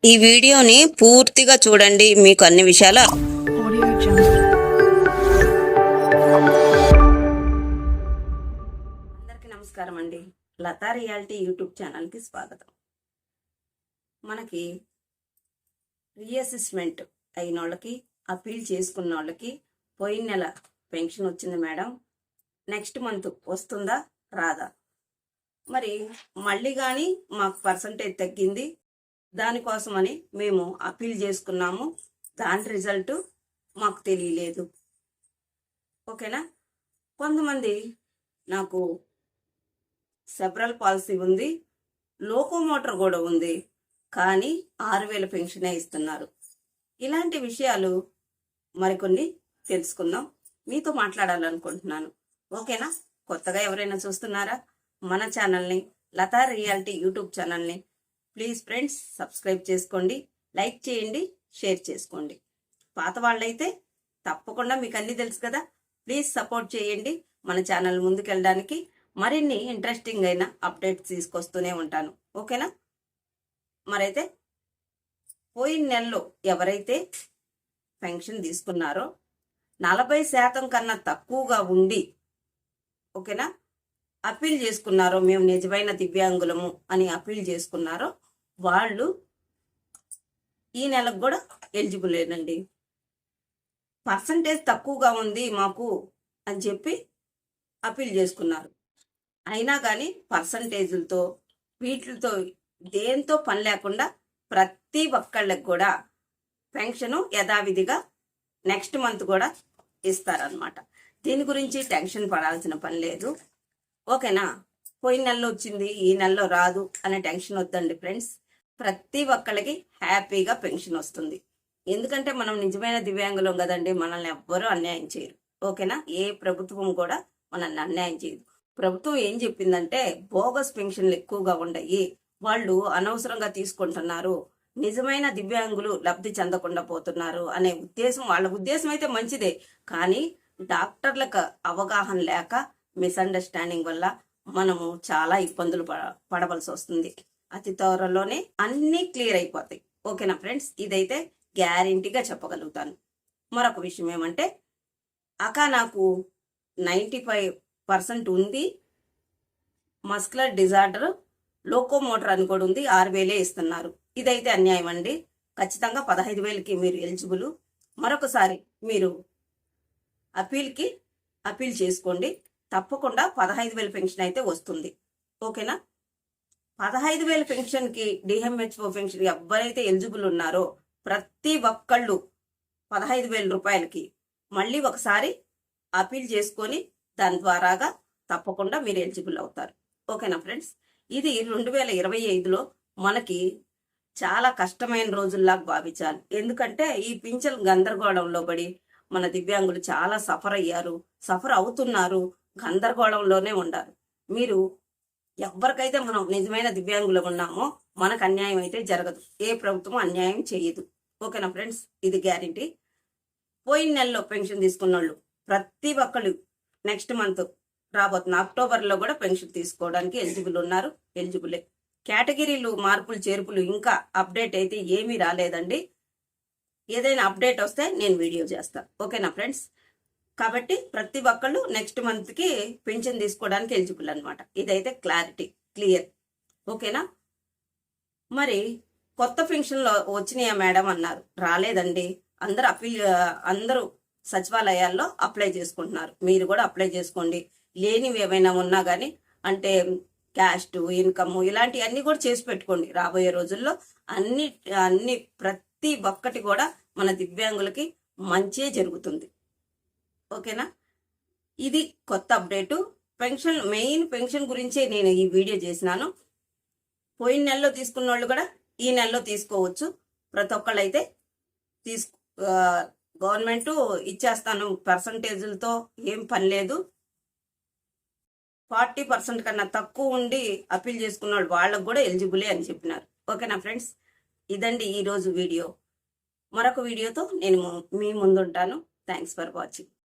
ఈ వీడియోని పూర్తిగా చూడండి, మీకు అన్ని విషయాలు. అందరికీ నమస్కారం అండి. లతా రియాలిటీ యూట్యూబ్ ఛానల్కి స్వాగతం. మనకి రీఅసెస్మెంట్ అయిన వాళ్ళకి, అపీల్ చేసుకున్న వాళ్ళకి పోయిన నెల పెన్షన్ వచ్చింది మేడం, నెక్స్ట్ మంత్ వస్తుందా రాదా, మరి మళ్ళీ కానీ మాకు పర్సంటేజ్ తగ్గింది, దానికోసమని మేము అపీల్ చేసుకున్నాము, దాని రిజల్ట్ మాకు తెలియలేదు. ఓకేనా. కొంతమంది నాకు సెపరల్ పాలసీ ఉంది, లోకోమోటర్ కూడా ఉంది, కానీ 6,000 పెన్షనే ఇస్తున్నారు. ఇలాంటి విషయాలు మరికొన్ని తెలుసుకుందాం, మీతో మాట్లాడాలనుకుంటున్నాను. ఓకేనా. కొత్తగా ఎవరైనా చూస్తున్నారా మన ఛానల్ని, లతా రియాలిటీ యూట్యూబ్ ఛానల్ని? ప్లీజ్ ఫ్రెండ్స్ సబ్స్క్రైబ్ చేసుకోండి, లైక్ చేయండి, షేర్ చేసుకోండి. పాత వాళ్ళైతే తప్పకుండా మీకు అన్నీ తెలుసు కదా, ప్లీజ్ సపోర్ట్ చేయండి. మన ఛానల్ ముందుకెళ్ళడానికి మరిన్ని ఇంట్రెస్టింగ్ అయిన అప్డేట్స్ తీసుకొస్తూనే ఉంటాను. ఓకేనా. మరైతే పోయిన నెలలో ఎవరైతే పెన్షన్ తీసుకున్నారో 40% కన్నా తక్కువగా ఉండి, ఓకేనా, అపీల్ చేసుకున్నారో, మేము నిజమైన దివ్యాంగులము అని అపీల్ చేసుకున్నారో వాళ్ళు ఈ నెలకు కూడా ఎలిజిబుల్ లేనండి. పర్సంటేజ్ తక్కువగా ఉంది మాకు అని చెప్పి అపీల్ చేసుకున్నారు, అయినా కానీ పర్సంటేజులతో వీటితో దేంతో పని లేకుండా ప్రతి ఒక్కళ్ళకి కూడా పెన్షను యథావిధిగా నెక్స్ట్ మంత్ కూడా ఇస్తారనమాట. దీని గురించి టెన్షన్ పడాల్సిన పని లేదు. ఓకేనా. పోయిన నెలలో వచ్చింది, ఈ నెలలో రాదు అనే టెన్షన్ వద్దండి ఫ్రెండ్స్. ప్రతి ఒక్కళ్ళకి హ్యాపీగా పెన్షన్ వస్తుంది. ఎందుకంటే మనం నిజమైన దివ్యాంగులం కదండి, మనల్ని ఎవ్వరూ అన్యాయం చేయరు. ఓకేనా. ఏ ప్రభుత్వం కూడా మనల్ని అన్యాయం చేయదు. ప్రభుత్వం ఏం చెప్పిందంటే బోగస్ పెన్షన్లు ఎక్కువగా ఉన్నాయి, వాళ్ళు అనవసరంగా తీసుకుంటున్నారు, నిజమైన దివ్యాంగులు లబ్ధి చెందకుండా పోతున్నారు అనే ఉద్దేశం, వాళ్ళ ఉద్దేశం అయితే మంచిదే, కానీ డాక్టర్లకు అవగాహన లేక, మిస్అండర్స్టాండింగ్ వల్ల మనము చాలా ఇబ్బందులు పడవలసి వస్తుంది. అతి త్వరలోనే అన్నీ క్లియర్ అయిపోతాయి. ఓకేనా ఫ్రెండ్స్, ఇదైతే గ్యారెంటీగా చెప్పగలుగుతాను. మరొక విషయం ఏమంటే, నాకు 95% ఉంది, మస్కులర్ డిజార్డర్, లోకోమోటర్ అని కూడా ఉంది, 6,000 ఇస్తున్నారు. ఇదైతే అన్యాయం అండి. ఖచ్చితంగా 15,000కి మీరు ఎలిజిబుల్. మరొకసారి మీరు అపీల్ చేసుకోండి, తప్పకుండా 15,000 పెన్షన్ అయితే వస్తుంది. ఓకేనా. 15,000 పెన్షన్కి, డిఎంహెచ్ఓ పెన్షన్ ఎవరైతే ఎలిజిబుల్ ఉన్నారో ప్రతి ఒక్కళ్ళు 15,000 రూపాయలకి మళ్ళీ ఒకసారి అపీల్ చేసుకొని దాని ద్వారాగా తప్పకుండా మీరు ఎలిజిబుల్ అవుతారు. ఓకేనా ఫ్రెండ్స్. ఇది 2025లో మనకి చాలా కష్టమైన రోజుల్లా భావించాలి. ఎందుకంటే ఈ పింఛన్ గందరగోళంలో పడి మన దివ్యాంగులు చాలా సఫర్ అవుతున్నారు, గందరగోళంలోనే ఉండారు. మీరు ఎవరికైతే మనం నిజమైన దివ్యాంగులు ఉన్నామో మనకు అన్యాయం అయితే జరగదు, ఏ ప్రభుత్వం అన్యాయం చేయదు. ఓకేనా ఫ్రెండ్స్, ఇది గ్యారెంటీ. పోయిన నెలలో పెన్షన్ తీసుకున్న వాళ్ళు ప్రతి ఒక్కళ్ళు నెక్స్ట్ మంత్ రాబోతున్న అక్టోబర్లో కూడా పెన్షన్ తీసుకోవడానికి ఎలిజిబులే. కేటగిరీలు మార్పులు చేర్పులు ఇంకా అప్డేట్ అయితే ఏమీ రాలేదండి. ఏదైనా అప్డేట్ వస్తే నేను వీడియో చేస్తాను. ఓకేనా ఫ్రెండ్స్. కాబట్టి ప్రతి ఒక్కళ్ళు నెక్స్ట్ మంత్కి పెన్షన్ తీసుకోవడానికి ఎలిజిబుల్ అనమాట. ఇదైతే క్లియర్. ఓకేనా. మరి కొత్త పెన్షన్లు వచ్చినాయా మేడం అన్నారు, రాలేదండి. అందరూ సచివాలయాల్లో అప్లై చేసుకుంటున్నారు, మీరు కూడా అప్లై చేసుకోండి. లేనివి ఏమైనా ఉన్నా కానీ, అంటే క్యాస్ట్, ఇన్కమ్ ఇలాంటివన్నీ కూడా చేసి పెట్టుకోండి. రాబోయే రోజుల్లో అన్ని ప్రతి ఒక్కటి కూడా మన దివ్యాంగులకి మంచే జరుగుతుంది. ఓకేనా. ఇది కొత్త అప్డేటు. మెయిన్ పెన్షన్ గురించే నేను ఈ వీడియో చేసినాను. పోయిన నెలలో తీసుకున్న వాళ్ళు కూడా ఈ నెలలో తీసుకోవచ్చు. ప్రతి ఒక్కళ్ళు అయితే గవర్నమెంట్ ఇచ్చేస్తాను పర్సంటేజ్లతో ఏం పని లేదు. 40% కన్నా తక్కువ ఉండి అపీల్ చేసుకున్న వాళ్ళకు కూడా ఎలిజిబులే అని చెప్పినారు. ఓకేనా ఫ్రెండ్స్, ఇదండి ఈరోజు వీడియో. మరొక వీడియోతో నేను మీ ముందుంటాను. Thanks for watching.